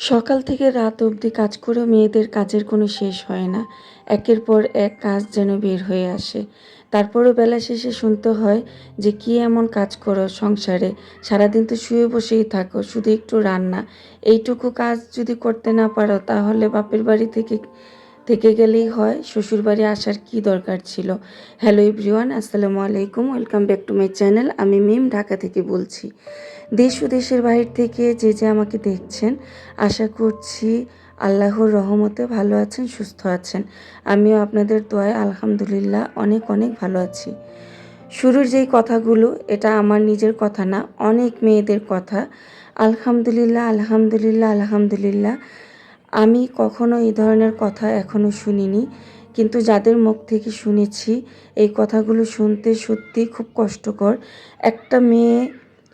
সকাল থেকে রাত অবধি কাজ করেও মেয়েদের কাজের কোনো শেষ হয় না। একের পর এক কাজ যেন বের হয়ে আসে। তারপরও বেলা শেষে শুনতে হয় যে, "কী এমন কাজ করো সংসারে? সারাদিন তো শুয়ে বসেই থাকো, শুধু একটু রান্না। এইটুকু কাজ যদি করতে না পারো তাহলে বাপের বাড়ি থেকে গেলেই হয়, শ্বশুরবাড়ি আসার কী দরকার ছিল?" হ্যালো এভরিওয়ান, আসসালামু আলাইকুম। Welcome back to my channel. আমি মিম, ঢাকা থেকে বলছি। দেশ ও দেশের বাহির থেকে যে আমাকে দেখছেন, আশা করছি আল্লাহর রহমতে ভালো আছেন, সুস্থ আছেন। আমিও আপনাদের দোয়ায় আলহামদুলিল্লাহ অনেক অনেক ভালো আছি। শুরুর যেই কথাগুলো, এটা আমার নিজের কথা না, অনেক মেয়েদের কথা। আলহামদুলিল্লাহ, আলহামদুলিল্লাহ, আলহামদুলিল্লাহ। আমি কখনো এই ধরনের কথা এখনও শুনিনি, কিন্তু যাদের মুখ থেকে শুনেছি এই কথাগুলো শুনতে সত্যিই খুব কষ্টকর। একটা মেয়ে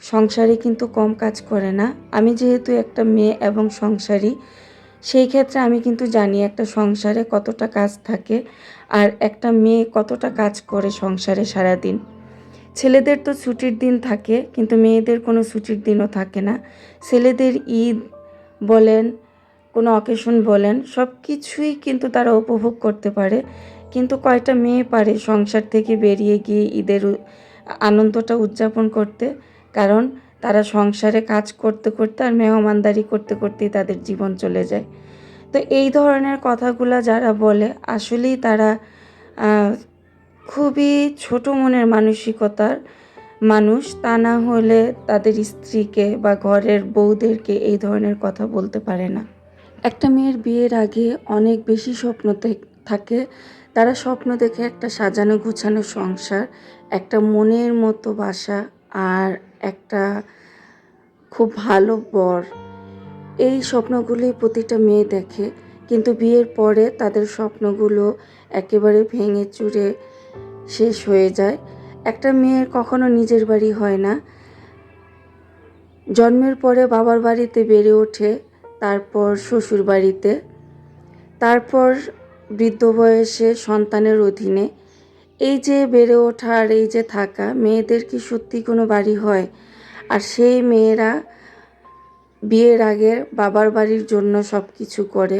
সংসারে কিন্তু কম কাজ করে না। আমি যেহেতু একটা মেয়ে এবং সংসারী, সেই ক্ষেত্রে আমি কিন্তু জানি একটা সংসারে কতটা কাজ থাকে আর একটা মেয়ে কতটা কাজ করে সংসারে সারাদিন। ছেলেদের তো ছুটির দিন থাকে, কিন্তু মেয়েদের কোনো ছুটির দিনও থাকে না। ছেলেদের ঈদ বলেন, কোনো অকেশন বলেন, সব কিছুই কিন্তু তারা উপভোগ করতে পারে। কিন্তু কয়টা মেয়ে পারে সংসার থেকে বেরিয়ে গিয়ে ঈদের আনন্দটা উদযাপন করতে? কারণ তারা সংসারে কাজ করতে করতে আর মেহমানদারি করতে করতেই তাদের জীবন চলে যায়। তো এই ধরনের কথাগুলা যারা বলে, আসলেই তারা খুবই ছোট মনের মানসিকতার মানুষ। তা না হলে তাদের স্ত্রীকে বা ঘরের বউদেরকে এই ধরনের কথা বলতে পারে না। একটা মেয়ের বিয়ের আগে অনেক বেশি স্বপ্ন থাকে। তারা স্বপ্ন দেখে একটা সাজানো গুছানো সংসার, একটা মনের মতো বাসা আর একটা খুব ভালো বর। এই স্বপ্নগুলোই প্রতিটা মেয়ে দেখে, কিন্তু বিয়ের পরে তাদের স্বপ্নগুলো একেবারে ভেঙে চুরে শেষ হয়ে যায়। একটা মেয়ের কখনো নিজের বাড়ি হয় না। জন্মের পরে বাবার বাড়িতে বেড়ে ওঠে, তারপর শ্বশুর বাড়িতে, তারপর বৃদ্ধ বয়সে সন্তানের অধীনে। এই যে বেড়ে ওঠা আর এই যে থাকা, মেয়েদের কি সত্যি কোনো বাড়ি হয়? আর সেই মেয়েরা বিয়ের আগে বাবার বাড়ির জন্য সব কিছু করে,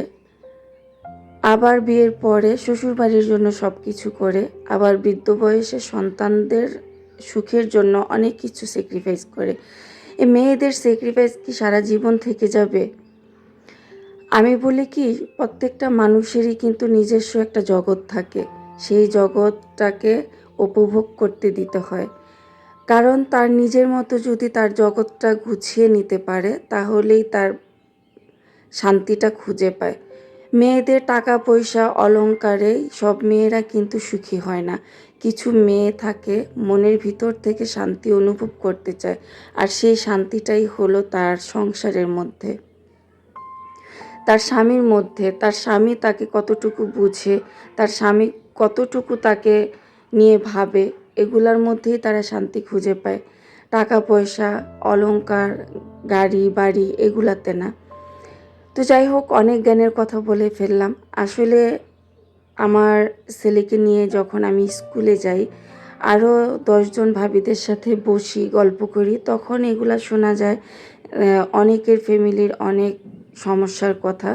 আবার বিয়ের পরে শ্বশুর বাড়ির জন্য সব কিছু করে, আবার বৃদ্ধ বয়সে সন্তানদের সুখের জন্য অনেক কিছু স্যাক্রিফাইস করে। এই মেয়েদের স্যাক্রিফাইস কি সারা জীবন থেকে যাবে? আমি বলি কি, প্রত্যেকটা মানুষেরই কিন্তু নিজস্ব একটা জগৎ থাকে। সেই জগৎটাকে উপভোগ করতে দিতে হয়। কারণ তার নিজের মতো যদি তার জগৎটা গুছিয়ে নিতে পারে, তাহলেই তার শান্তিটা খুঁজে পায়। মেয়েদের টাকা পয়সা অলংকারেই সব মেয়েরা কিন্তু সুখী হয় না। কিছু মেয়ে থাকে মনের ভিতর থেকে শান্তি অনুভব করতে চায়, আর সেই শান্তিটাই হলো তার সংসারের মধ্যে, তার স্বামীর মধ্যে। তার স্বামী তাকে কতটুকু বুঝে, তার স্বামী কতটুকু তাকে নিয়ে ভাবে, এগুলার মধ্যেই তারা শান্তি খুঁজে পায়। টাকা পয়সা, অলংকার, গাড়ি বাড়ি এগুলাতে না। তো যাই হোক, অনেক জ্ঞানের কথা বলে ফেললাম। আসলে আমার ছেলেকে নিয়ে যখন আমি স্কুলে যাই, আরও 10জন ভাবিদের সাথে বসি, গল্প করি, তখন এগুলা শোনা যায় অনেকের ফ্যামিলির অনেক সমস্যার কথা।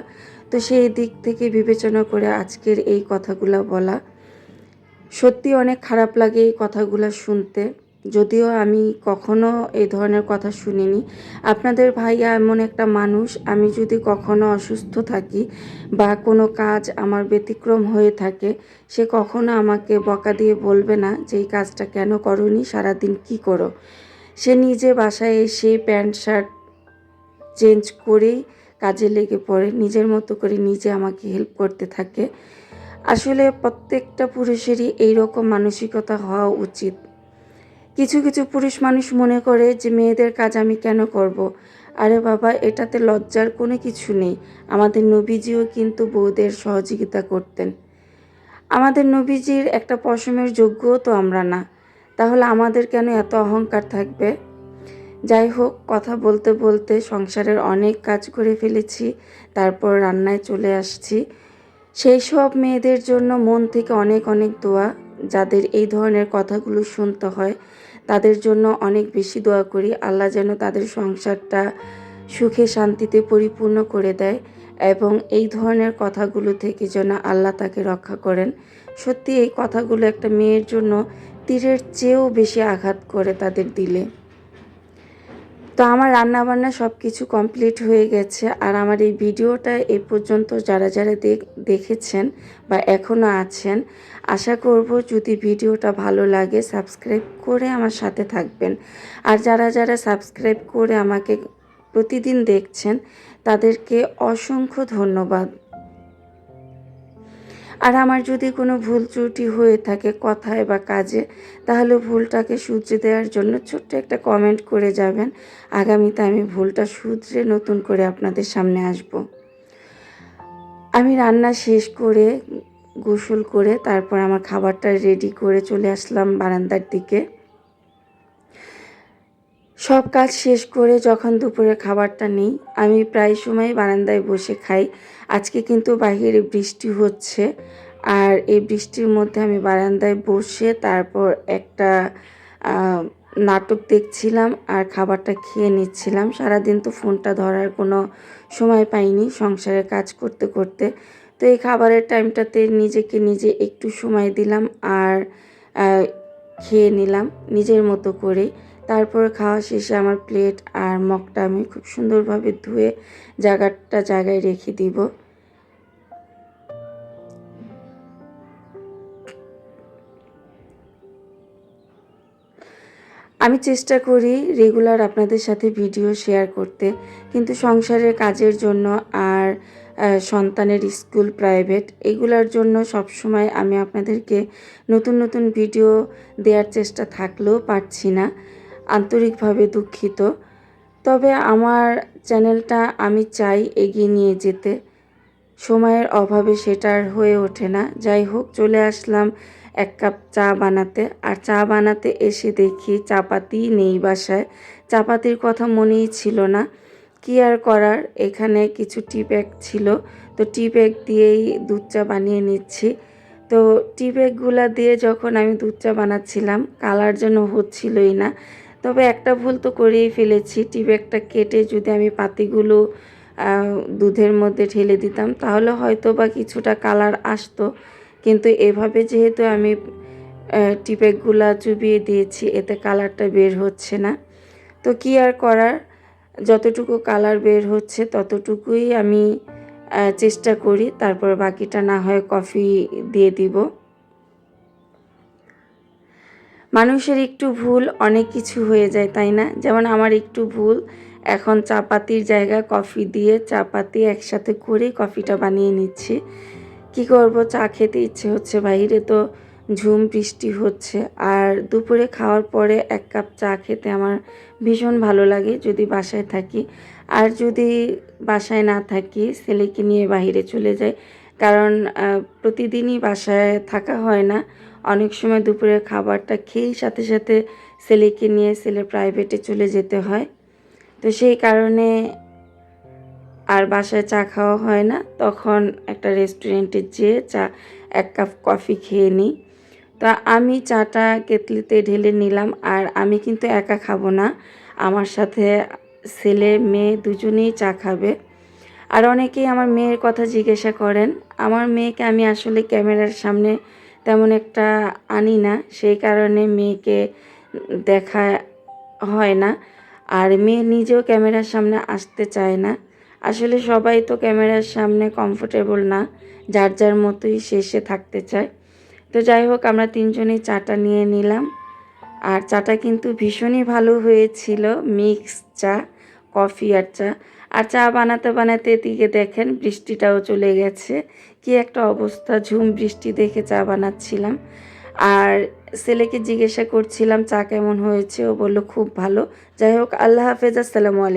তো সেই দিক থেকে বিবেচনা করে আজকের এই কথাগুলো বলা। সত্যি অনেক খারাপ লাগে এই কথাগুলো শুনতে, যদিও আমি কখনো এই ধরনের কথা শুনিনি। আপনাদের ভাইয়া এমন একটা মানুষ, আমি যদি কখনো অসুস্থ থাকি বা কোনো কাজ আমার ব্যতিক্রম হয়ে থাকে, সে কখনো আমাকে বকা দিয়ে বলবে না যে এই কাজটা কেন করোনি, সারাদিন কি করো। সে নিজে বাসায় এসে প্যান্ট শার্ট চেঞ্জ করেই কাজে লেগে পড়ে, নিজের মতো করে নিজে আমাকে হেল্প করতে থাকে। আসলে প্রত্যেকটা পুরুষেরই এইরকম মানসিকতা হওয়া উচিত। কিছু কিছু পুরুষ মানুষ মনে করে যে মেয়েদের কাজ আমি কেন করব। আরে বাবা, এটাতে লজ্জার কোনো কিছু নেই। আমাদের নবীজিও কিন্তু বউদের সহযোগিতা করতেন। আমাদের নবীজির একটা পশমের যোগ্যও তো আমরা না, তাহলে আমাদের কেন এত অহংকার থাকবে? যাই হোক, কথা বলতে বলতে সংসারের অনেক কাজ করে ফেলেছি, তারপর রান্নায় চলে আসছি। সেই সব মেয়েদের জন্য মন থেকে অনেক অনেক দোয়া। যাদের এই ধরনের কথাগুলো শুনতে হয়, তাদের জন্য অনেক বেশি দোয়া করি, আল্লাহ যেন তাদের সংসারটা সুখে শান্তিতে পরিপূর্ণ করে দেয় এবং এই ধরনের কথাগুলো থেকে যেন আল্লাহ তাকে রক্ষা করেন। সত্যি এই কথাগুলো একটা মেয়ের জন্য তীরের চেয়েও বেশি আঘাত করে তাদের দিলে। তো আমার রান্নাবান্না সব কিছু কমপ্লিট হয়ে গেছে। আর আমার এই ভিডিওটা এ পর্যন্ত যারা যারা দেখেছেন বা এখনও আছেন, আশা করব যদি ভিডিওটা ভালো লাগে সাবস্ক্রাইব করে আমার সাথে থাকবেন। আর যারা যারা সাবস্ক্রাইব করে আমাকে প্রতিদিন দেখছেন তাদেরকে অসংখ্য ধন্যবাদ। আর আমার যদি কোনো ভুল ত্রুটি হয়ে থাকে কথায় বা কাজে, তাহলে ভুলটাকে শুধরে দেওয়ার জন্য ছোট্ট একটা কমেন্ট করে যাবেন। আগামীতে আমি ভুলটা শুধরে নতুন করে আপনাদের সামনে আসব। আমি রান্না শেষ করে গোসল করে তারপর আমার খাবারটা রেডি করে চলে আসলাম বারান্দার দিকে। সব কাজ শেষ করে যখন দুপুরে খাবারটা নিই, আমি প্রায় সময় বারান্দায় বসে খাই। আজকে কিন্তু বাইরে বৃষ্টি হচ্ছে, আর এই বৃষ্টির মধ্যে আমি বারান্দায় বসে তারপর একটা নাটক দেখছিলাম আর খাবারটা খেয়ে নিচ্ছিলাম। সারাদিন তো ফোনটা ধরার কোনো সময় পাইনি সংসারের কাজ করতে করতে। তো এই খাবারের টাইমটাতে নিজেকে নিজে একটু সময় দিলাম আর খেয়ে নিলাম নিজের মতো করে। তারপর খাওয়া শেষে আমার প্লেট আর মগটা আমি খুব সুন্দরভাবে ধুয়ে জায়গায় রেখে দিব। আমি চেষ্টা করি রেগুলার আপনাদের সাথে ভিডিও শেয়ার করতে, কিন্তু সংসারের কাজের জন্য আর সন্তানের স্কুল প্রাইভেট এগুলোর জন্য সবসময় আমি আপনাদেরকে নতুন নতুন ভিডিও দেওয়ার চেষ্টা থাকলেও পারছি না, আন্তরিকভাবে দুঃখিত। তবে আমার চ্যানেলটা আমি চাই এগিয়ে নিয়ে যেতে, সময়ের অভাবে সেটা আর হয়ে ওঠে না। যাই হোক, চলে আসলাম এক কাপ চা বানাতে। আর চা বানাতে এসে দেখি চাপাতি নেই বাসায়। চাপাতির কথা মনেই ছিল না। কি আর করার, এখানে কিছু টি ব্যাগ ছিল, তো টি ব্যাগ দিয়েই দুধ চা বানিয়ে নিচ্ছি। তো টি ব্যাগগুলো দিয়ে যখন আমি দুধ চা বানাচ্ছিলাম, কালার যেন হচ্ছিলই না। তবে একটা ভুল তো করেই ফেলেছি, টি ব্যাগটা কেটে যদি আমি পাতিগুলো দুধের মধ্যে ঢেলে দিতাম তাহলে হয়তো বা কিছুটা কালার আসতো, কিন্তু এভাবে যেহেতু আমি টি ব্যাগগুলো চুবিয়ে দিয়েছি, এতে কালারটা বের হচ্ছে না। তো কি আর করার, যতটুকু কালার বের হচ্ছে ততটুকুই আমি চেষ্টা করি, তারপর বাকিটা না হয় কফি দিয়ে দিব। মানুষের একটু ভুল অনেক কিছু হয়ে যায়, তাই না? যেমন আমার একটু ভুল, এখন চাপাতির জায়গায় কফি দিয়ে চাপাতি একসাথে করে কফিটা বানিয়ে নিচ্ছি। কি করব, চা খেতে ইচ্ছে হচ্ছে, বাইরে তো ঝুম বৃষ্টি হচ্ছে। আর দুপুরে খাওয়ার পরে এক কাপ চা খেতে আমার ভীষণ ভালো লাগে যদি বাসায় থাকি। আর যদি বাসায় না থাকি, ছেলেকে নিয়ে বাইরে চলে যাই, কারণ প্রতিদিনই বাসায় থাকা হয় না। অনেক সময় দুপুরের খাবারটা খেয়েই সাথে সাথে ছেলেকে নিয়ে ছেলের প্রাইভেটে চলে যেতে হয়। তো সেই কারণে আর বাসায় চা খাওয়া হয় না, তখন একটা রেস্টুরেন্টে যেয়ে এক কাপ কফি খেয়ে নিই। তো আমি চাটা কেতলিতে ঢেলে নিলাম। আর আমি কিন্তু একা খাবো না, আমার সাথে ছেলে মেয়ে দুজনেই চা খাবে। আর অনেকেই আমার মেয়ের কথা জিজ্ঞাসা করেন। আমার মেয়েকে আমি আসলে ক্যামেরার সামনে তেমন একটা আনি না, সেই কারণে মেয়েকে দেখা হয় না। আর মেয়ে নিজেও ক্যামেরার সামনে আসতে চায় না। আসলে সবাই তো ক্যামেরার সামনে কমফোর্টেবল না, যার যার মতোই শেষে থাকতে চায়। তো যাই হোক, আমরা তিনজনেই চাটা নিয়ে নিলাম। আর চাটা কিন্তু ভীষণই ভালো হয়েছিল, মিক্স চা, কফি আর চা। আর চা বানাতে বানাতে এদিকে দেখেন বৃষ্টিটাও চলে গেছে। কি একটা অবস্থা, ঝুম বৃষ্টি দেখে চা বানাচ্ছিলাম। আর ছেলেকে জিজ্ঞাসা করছিলাম চা কেমন হয়েছে, ও বলল খুব ভালো। যাই হোক, আল্লাহ হাফেজ, আসসালামু আলাইকুম।